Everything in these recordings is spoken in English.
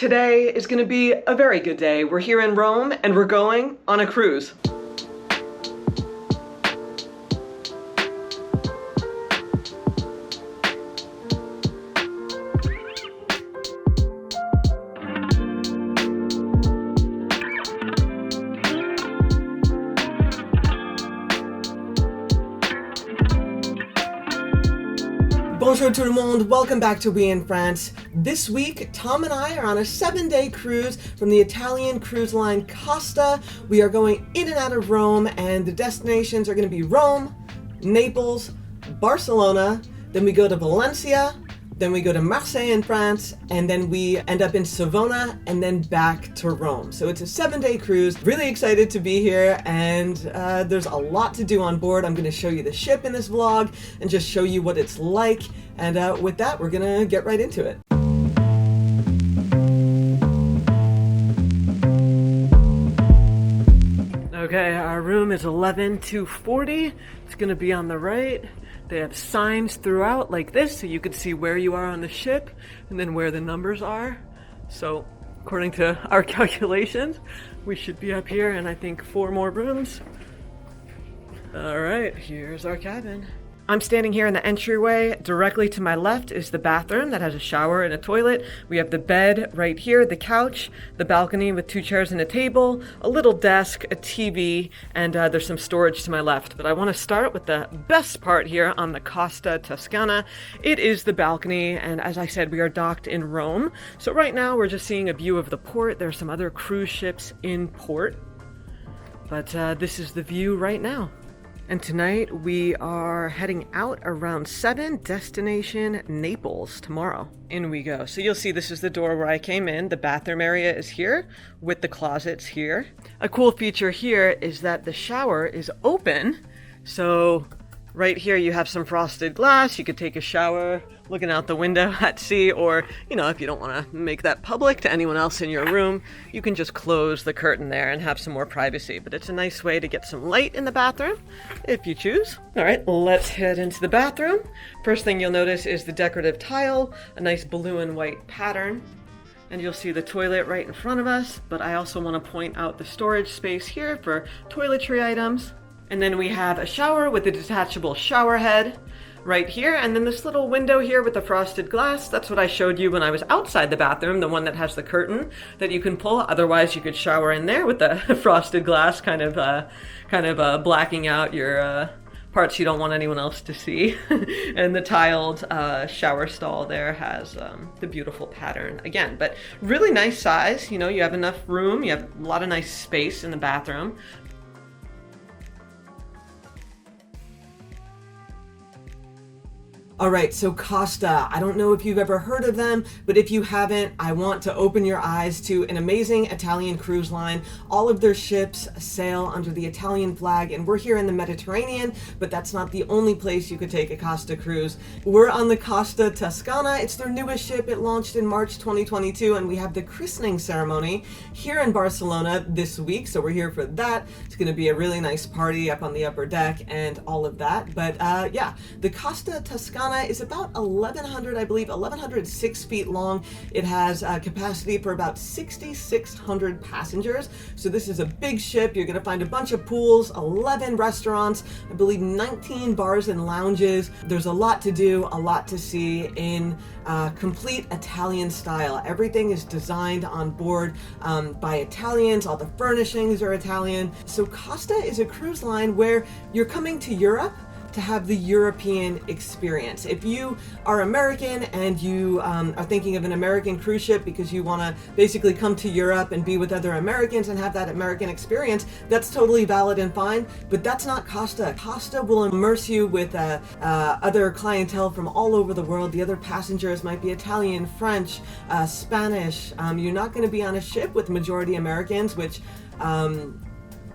Today is going to be a very good day. We're here in Rome and we're going on a cruise. Bonjour tout le monde, welcome back to We in France. This week, Tom and I are on a 7-day cruise from the Italian cruise line Costa. We are going in and out of Rome, and the destinations are going to be Rome, Naples, Barcelona, then we go to Valencia, then we go to Marseille in France, and then we end up in Savona, and then back to Rome. So it's a 7-day cruise. Really excited to be here, and there's a lot to do on board. I'm going to show you the ship in this vlog and just show you what it's like. And with that, we're going to get right into it. Okay, our room is 11240. It's going to be on the right. They have signs throughout like this, so you can see where you are on the ship and then where the numbers are. So according to our calculations, we should be up here in I think 4 more rooms. All right, here's our cabin. I'm standing here in the entryway. Directly to my left is the bathroom that has a shower and a toilet. We have the bed right here, the couch, the balcony with 2 chairs and a table, a little desk, a TV, and there's some storage to my left. But I want to start with the best part here on the Costa Toscana. It is the balcony, and as I said, we are docked in Rome. So right now we're just seeing a view of the port. There are some other cruise ships in port, but this is the view right now. And tonight we are heading out around 7, destination Naples tomorrow. In we go. So you'll see this is the door where I came in. The bathroom area is here with the closets here. A cool feature here is that the shower is open. So right here you have some frosted glass. You could take a shower looking out the window at sea, or, you know, if you don't want to make that public to anyone else in your room, you can just close the curtain there and have some more privacy. But it's a nice way to get some light in the bathroom if you choose. All right, let's head into the bathroom. First thing you'll notice is the decorative tile, a nice blue and white pattern. And you'll see the toilet right in front of us, but I also want to point out the storage space here for toiletry items. And then we have a shower with a detachable shower head right here, and then this little window here with the frosted glass. That's what I showed you when I was outside the bathroom, the one that has the curtain that you can pull. Otherwise you could shower in there with the frosted glass, kind of blacking out your parts you don't want anyone else to see. And the tiled shower stall there has the beautiful pattern again, but really nice size. You know, you have enough room, you have a lot of nice space in the bathroom. All right, so Costa, I don't know if you've ever heard of them, but if you haven't, I want to open your eyes to an amazing Italian cruise line. All of their ships sail under the Italian flag, and we're here in the Mediterranean, but that's not the only place you could take a Costa cruise. We're on the Costa Toscana. It's their newest ship. It launched in March 2022, and we have the christening ceremony here in Barcelona this week, so we're here for that. It's going to be a really nice party up on the upper deck and all of that. But yeah, the Costa Toscana is about 1,100, I believe, 1,106 feet long. It has capacity for about 6,600 passengers. So this is a big ship. You're going to find a bunch of pools, 11 restaurants, I believe 19 bars and lounges. There's a lot to do, a lot to see in complete Italian style. Everything is designed on board by Italians. All the furnishings are Italian. So Costa is a cruise line where you're coming to Europe to have the European experience. If you are American and you are thinking of an American cruise ship because you want to basically come to Europe and be with other Americans and have that American experience, that's totally valid and fine, but that's not Costa. Costa will immerse you with other clientele from all over the world. The other passengers might be Italian, French, Spanish. You're not going to be on a ship with majority Americans, which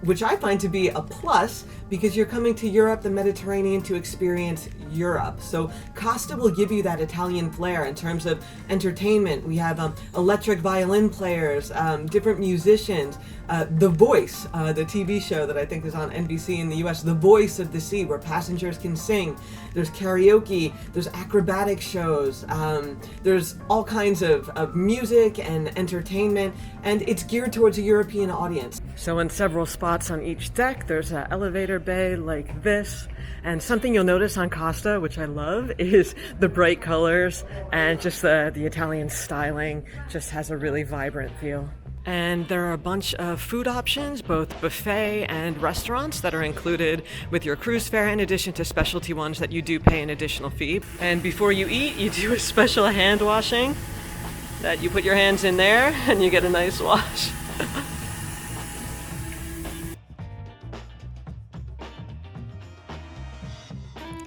which I find to be a plus because you're coming to Europe, the Mediterranean, to experience Europe. So Costa will give you that Italian flair in terms of entertainment. We have electric violin players, different musicians, The Voice, the TV show that I think is on NBC in the US, The Voice of the Sea, where passengers can sing. There's karaoke, there's acrobatic shows, there's all kinds of music and entertainment, and it's geared towards a European audience. So in several spots on each deck, there's an elevator bay like this. And something you'll notice on Costa, which I love, is the bright colors and just the Italian styling just has a really vibrant feel. And there are a bunch of food options, both buffet and restaurants, that are included with your cruise fare, in addition to specialty ones that you do pay an additional fee. And before you eat, you do a special hand washing that you put your hands in there and you get a nice wash.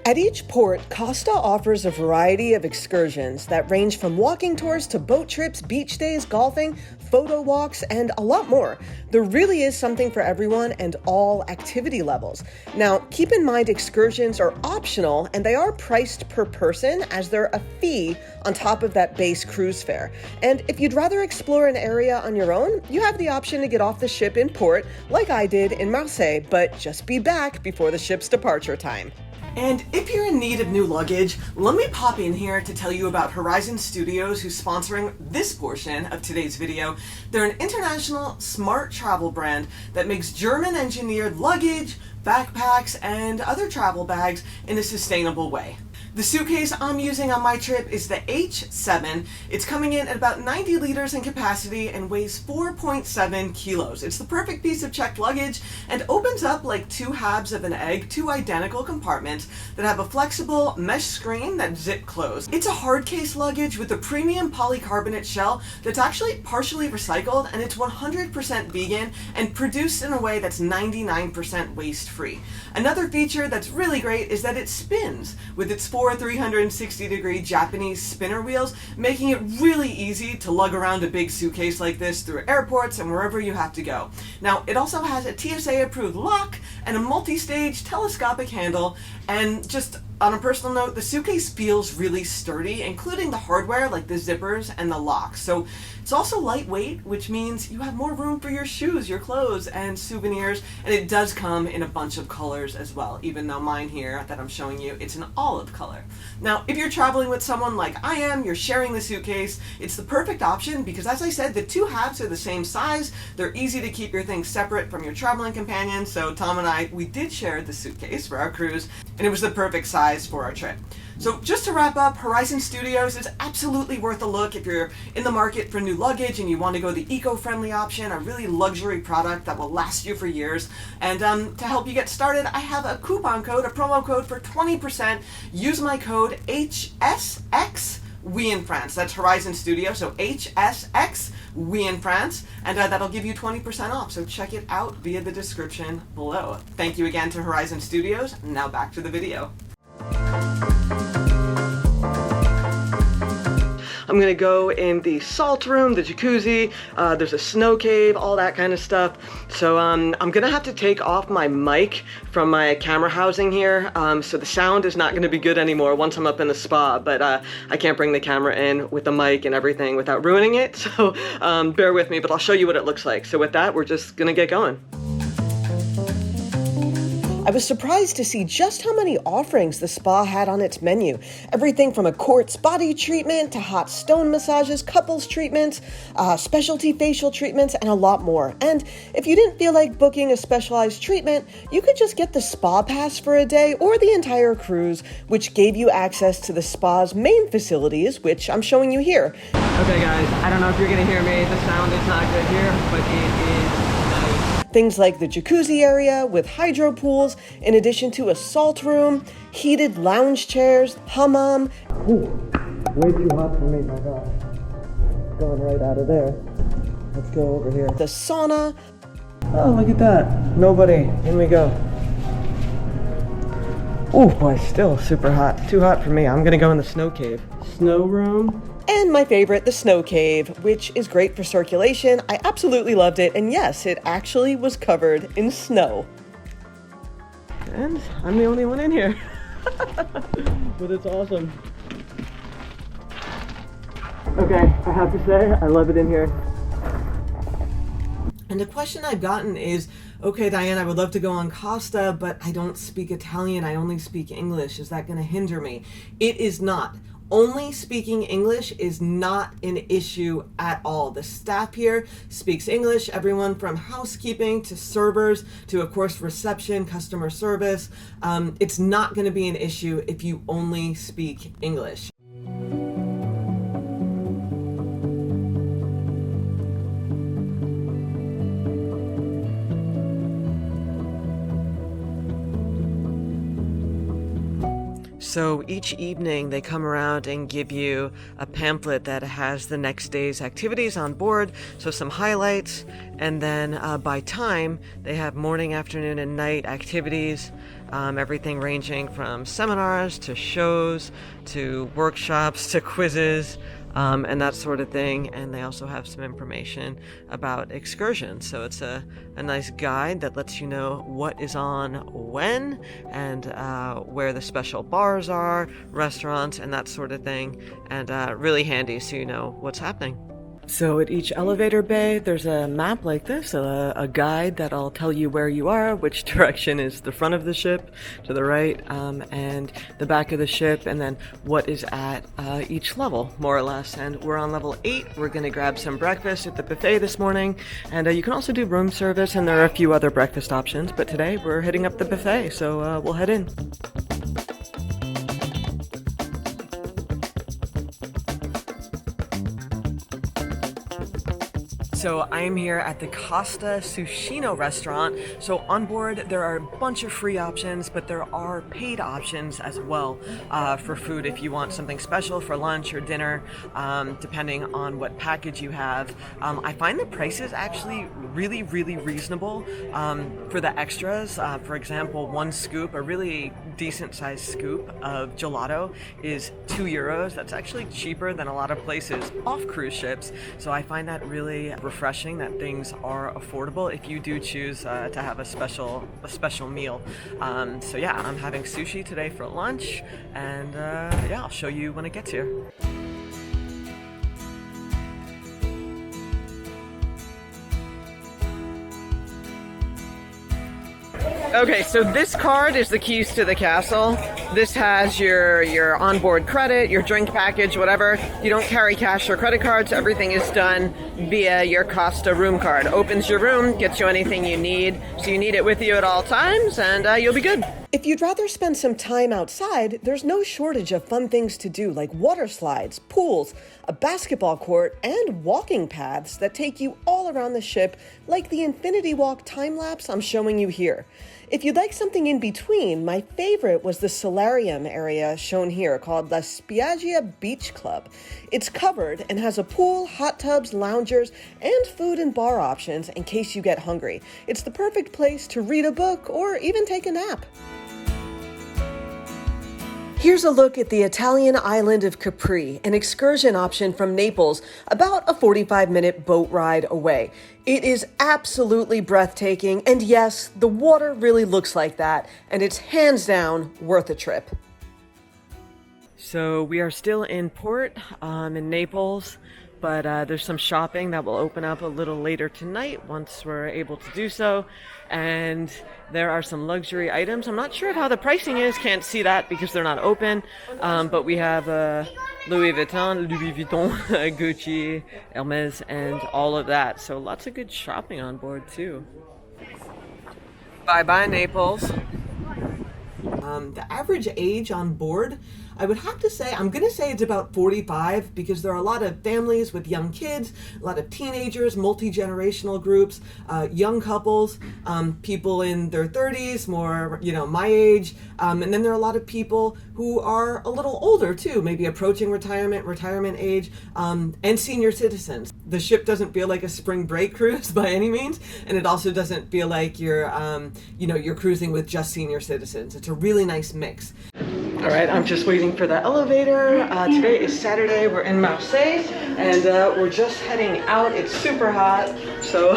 At each port, Costa offers a variety of excursions that range from walking tours to boat trips, beach days, golfing, photo walks, and a lot more. There really is something for everyone and all activity levels. Now, keep in mind excursions are optional and they are priced per person, as they're a fee on top of that base cruise fare. And if you'd rather explore an area on your own, you have the option to get off the ship in port, like I did in Marseille, but just be back before the ship's departure time. And if you're in need of new luggage, let me pop in here to tell you about Horizon Studios, who's sponsoring this portion of today's video. They're an international smart travel brand that makes German-engineered luggage, backpacks, and other travel bags in a sustainable way. The suitcase I'm using on my trip is the H7. It's coming in at about 90 liters in capacity and weighs 4.7 kilos. It's the perfect piece of checked luggage and opens up like two halves of an egg, two identical compartments that have a flexible mesh screen that zip close. It's a hard case luggage with a premium polycarbonate shell that's actually partially recycled, and it's 100% vegan and produced in a way that's 99% waste free. Another feature that's really great is that it spins with its four 360-degree Japanese spinner wheels, making it really easy to lug around a big suitcase like this through airports and wherever you have to go. Now, it also has a TSA-approved lock and a multi-stage telescopic handle, and just on a personal note, the suitcase feels really sturdy, including the hardware like the zippers and the locks. So it's also lightweight, which means you have more room for your shoes, your clothes, and souvenirs, and it does come in a bunch of colors as well, even though mine here that I'm showing you, it's an olive color. Now, if you're traveling with someone like I am, you're sharing the suitcase, it's the perfect option because, as I said, the two halves are the same size. They're easy to keep your things separate from your traveling companion, so Tom and I, we did share the suitcase for our cruise, and it was the perfect size for our trip. So just to wrap up, Horizon Studios is absolutely worth a look if you're in the market for new luggage and you want to go the eco-friendly option, a really luxury product that will last you for years. And to help you get started, I have a coupon code, a promo code for 20%. Use my code HSX. We in France. That's Horizon Studio, so HSX, We in France, and that'll give you 20% off, so check it out via the description below. Thank you again to Horizon Studios. Now back to the video. I'm gonna go in the salt room, the jacuzzi, there's a snow cave, all that kind of stuff. So I'm gonna have to take off my mic from my camera housing here, so the sound is not gonna be good anymore once I'm up in the spa, but I can't bring the camera in with the mic and everything without ruining it, so bear with me, but I'll show you what it looks like. So with that, we're just gonna get going. I was surprised to see just how many offerings the spa had on its menu. Everything from a quartz body treatment to hot stone massages, couples treatments, specialty facial treatments, and a lot more. And if you didn't feel like booking a specialized treatment, you could just get the spa pass for a day or the entire cruise, which gave you access to the spa's main facilities, which I'm showing you here. Okay guys, I don't know if you're gonna hear me. The sound is not good here, but it is nice. Things like the jacuzzi area with hydro pools, in addition to a salt room, heated lounge chairs, hammam. Ooh, way too hot for me, my gosh. Going right out of there. Let's go over here. The sauna. Oh, look at that. Nobody. In we go. Oh boy, still super hot. Too hot for me. I'm gonna go in the snow cave. Snow room. And my favorite, the snow cave, which is great for circulation. I absolutely loved it, and yes, it actually was covered in snow. And I'm the only one in here. But it's awesome. Okay, I have to say, I love it in here. And the question I've gotten is, okay, Diane, I would love to go on Costa, but I don't speak Italian, I only speak English. Is that going to hinder me? It is not. Only speaking English is not an issue at all. The staff here speaks English, everyone from housekeeping to servers to, of course, reception, customer service. It's not going to be an issue if you only speak English. So each evening they come around and give you a pamphlet that has the next day's activities on board, so some highlights, and then by time they have morning, afternoon, and night activities, everything ranging from seminars to shows to workshops to quizzes. And that sort of thing. And they also have some information about excursions. So it's a nice guide that lets you know what is on when and where the special bars are, restaurants, and that sort of thing. And really handy so you know what's happening. So at each elevator bay, there's a map like this, a guide that'll tell you where you are, which direction is the front of the ship, to the right, and the back of the ship, and then what is at each level, more or less. And we're on level 8. We're going to grab some breakfast at the buffet this morning, and you can also do room service, and there are a few other breakfast options, but today we're hitting up the buffet, so we'll head in. So I am here at the Costa Suscino restaurant. So on board there are a bunch of free options, but there are paid options as well for food if you want something special for lunch or dinner, depending on what package you have. I find the prices actually really reasonable for the extras. For example, one scoop, a really decent sized scoop of gelato is €2. That's actually cheaper than a lot of places off cruise ships. So I find that really refreshing that things are affordable if you do choose to have a special meal. So yeah, I'm having sushi today for lunch, and yeah, I'll show you when it gets here. Okay, so this card is the keys to the castle. This has your onboard credit, your drink package, whatever. You don't carry cash or credit cards. Everything is done via your Costa room card. Opens your room, gets you anything you need. So you need it with you at all times, and you'll be good. If you'd rather spend some time outside, there's no shortage of fun things to do, like water slides, pools, a basketball court, and walking paths that take you all around the ship, like the Infinity Walk time-lapse I'm showing you here. If you'd like something in between, my favorite was the solarium area shown here, called La Spiaggia Beach Club. It's covered and has a pool, hot tubs, loungers, and food and bar options in case you get hungry. It's the perfect place to read a book or even take a nap. Here's a look at the Italian island of Capri, an excursion option from Naples, about a 45-minute boat ride away. It is absolutely breathtaking, and yes, the water really looks like that, and it's hands down worth a trip. So we are still in port in Naples, but there's some shopping that will open up a little later tonight once we're able to do so. And there are some luxury items. I'm not sure of how the pricing is, can't see that because they're not open. But we have Louis Vuitton, Gucci, Hermes, and all of that. So lots of good shopping on board too. Bye-bye Naples. The average age on board, I would have to say, I'm going to say it's about 45 because there are a lot of families with young kids, a lot of teenagers, multi-generational groups, young couples, people in their 30s, more, my age. And then there are a lot of people who are a little older too, maybe approaching retirement age, and senior citizens. The ship doesn't feel like a spring break cruise by any means. And it also doesn't feel like you're cruising with just senior citizens. It's a really nice mix. All right, I'm just waiting for the elevator. Today is Saturday, we're in Marseille, and we're just heading out. It's super hot, so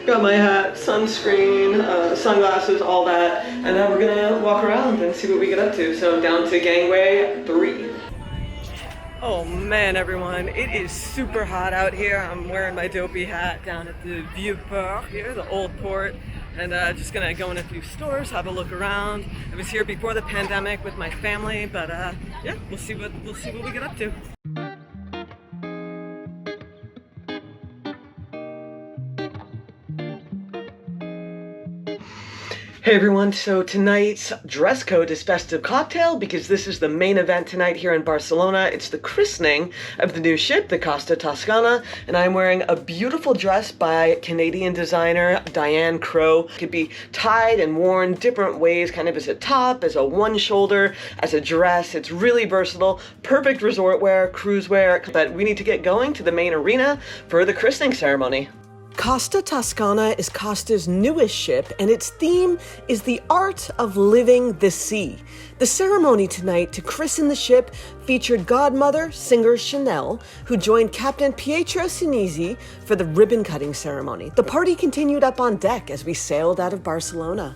got my hat, sunscreen, sunglasses, all that, and then we're gonna walk around and see what we get up to. So down to gangway 3. Oh man, everyone, it is super hot out here. I'm wearing my dopey hat down at the Vieux Port here, the old port, and just gonna go in a few stores, have a look around. I was here before the pandemic with my family, but yeah, we'll see what we get up to. Hey everyone, so tonight's dress code is festive cocktail because this is the main event tonight here in Barcelona. It's the christening of the new ship, the Costa Toscana, and I'm wearing a beautiful dress by Canadian designer Diane Crow. It could be tied and worn different ways, kind of as a top, as a one shoulder, as a dress. It's really versatile, perfect resort wear, cruise wear, but we need to get going to the main arena for the christening ceremony. Costa Toscana is Costa's newest ship, and its theme is the art of living the sea. The ceremony tonight to christen the ship featured godmother singer Chanel, who joined Captain Pietro Sinisi for the ribbon-cutting ceremony. The party continued up on deck as we sailed out of Barcelona.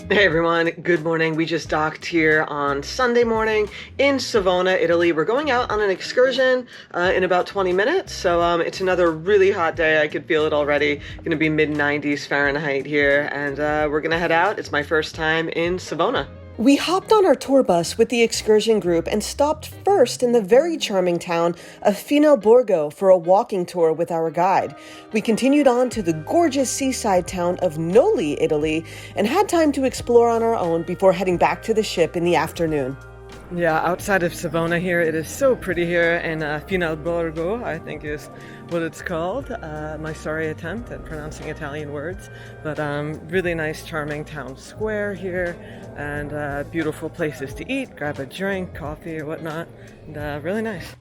Hey everyone, good morning. We just docked here on Sunday morning in Savona, Italy. We're going out on an excursion in about 20 minutes, so it's another really hot day. I could feel it already. Gonna be mid-90s Fahrenheit here, and we're gonna head out. It's my first time in Savona. We hopped on our tour bus with the excursion group and stopped first in the very charming town of Finalborgo for a walking tour with our guide. We continued on to the gorgeous seaside town of Noli, Italy, and had time to explore on our own before heading back to the ship in the afternoon. Yeah, outside of Savona here, it is so pretty here, and Finalborgo, I think is what it's called. My sorry attempt at pronouncing Italian words, but really nice, charming town square here, and beautiful places to eat, grab a drink, coffee or whatnot, and really nice.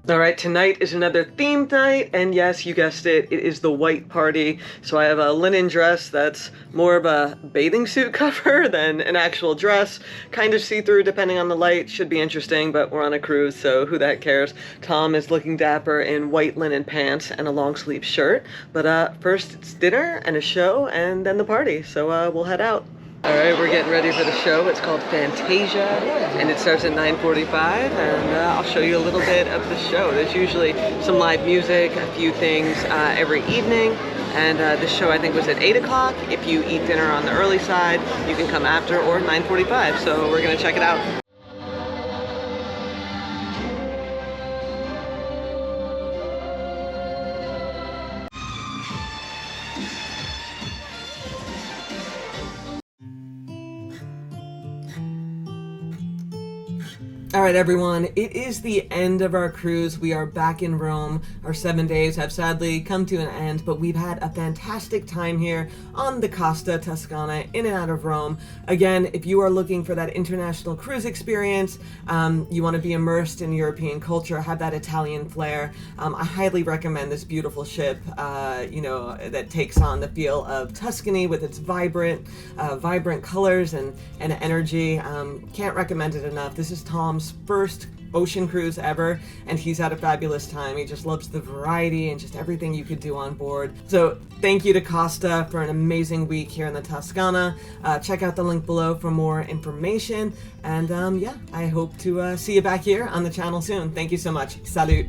All right, tonight is another themed night, and yes, you guessed it, it is the white party. So I have a linen dress that's more of a bathing suit cover than an actual dress. Kind of see-through depending on the light, should be interesting, but we're on a cruise, so who the heck cares. Tom is looking dapper in white linen pants and a long sleeve shirt. But first it's dinner and a show, and then the party, so we'll head out. All right, we're getting ready for the show. It's called Fantasia, and it starts at 9:45, and I'll show you a little bit of the show. There's usually some live music, a few things every evening, and this show I think was at 8 o'clock. If you eat dinner on the early side, you can come after, or 9:45, so we're gonna check it out. All right, everyone, it is the end of our cruise. We are back in Rome. Our 7 days have sadly come to an end, but we've had a fantastic time here on the Costa Toscana, in and out of Rome. Again, if you are looking for that international cruise experience, you want to be immersed in European culture, have that Italian flair, I highly recommend this beautiful ship, that takes on the feel of Tuscany with its vibrant colors and energy. Can't recommend it enough. This is Tom's first ocean cruise ever, and he's had a fabulous time. He just loves the variety and just everything you could do on board. So thank you to Costa for an amazing week here in the Toscana. Check out the link below for more information, and yeah, I hope to see you back here on the channel soon. Thank you so much. Salut.